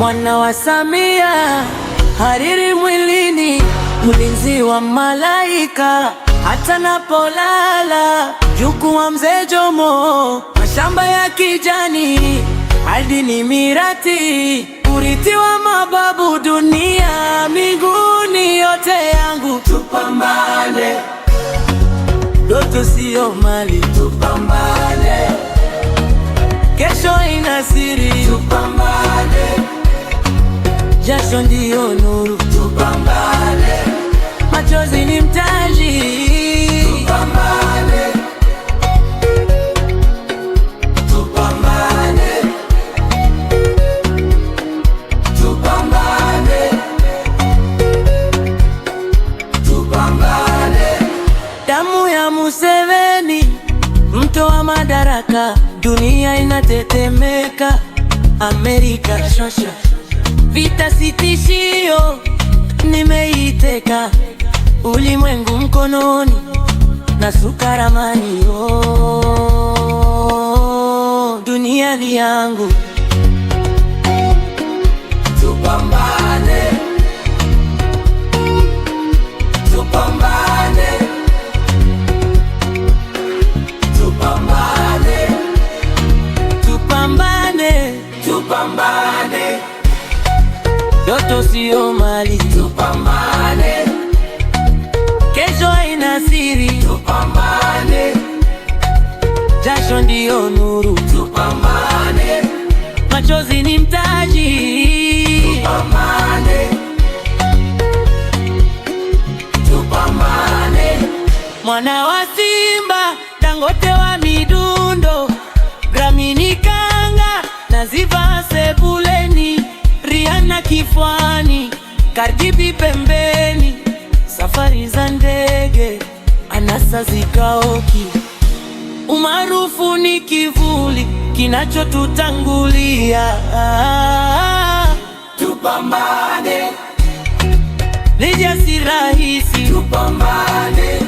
Mwana wa Samia, hariri mwilini, mlinzi wa malaika. Hata napolala, mjukuu wa Mzee Jomo, mashamba ya kijani, ardhi ni mirati, urithi wa mababu, dunia mbinguni, yote yangu. Tupambane, ndoto sio mali, tupambane, kesho ina siri, tupambane, jasho ndio nuru, tupambane, machozi ni mtaji, tupambane, tupambane, tupambane, tupambane. Damu ya Museveni, mto wa madaraka, dunia inatetemeka, Amerika shosha, vita si tishio, nimeiteka, ulimwengu mkononi, nasuka ramani. Dunia ni yangu. Tupambane, tupambane, tupambane, tupambane, tupambane, ndoto sio mali, tupambane, kesho haina siri, tupambane, jasho ndio nuru, tupambane, machozi ni mtaji, tupambane, tupambane. Mwana wa Simba, Dangote wa midundo, Grammy kanga, Naziva sebuleni, Rihanna kifuani, Cardi B pembeni, safari za ndege, anasa zikaoki, umaarufu ni kivuli kinachotutangulia. Tupambane, lija si rahisi, tupambane,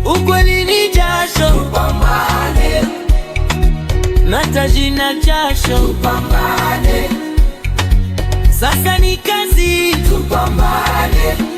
ukweli ni jasho, tupambane, na taji na jasho, tupambane, sasa ni kazi, tupambane.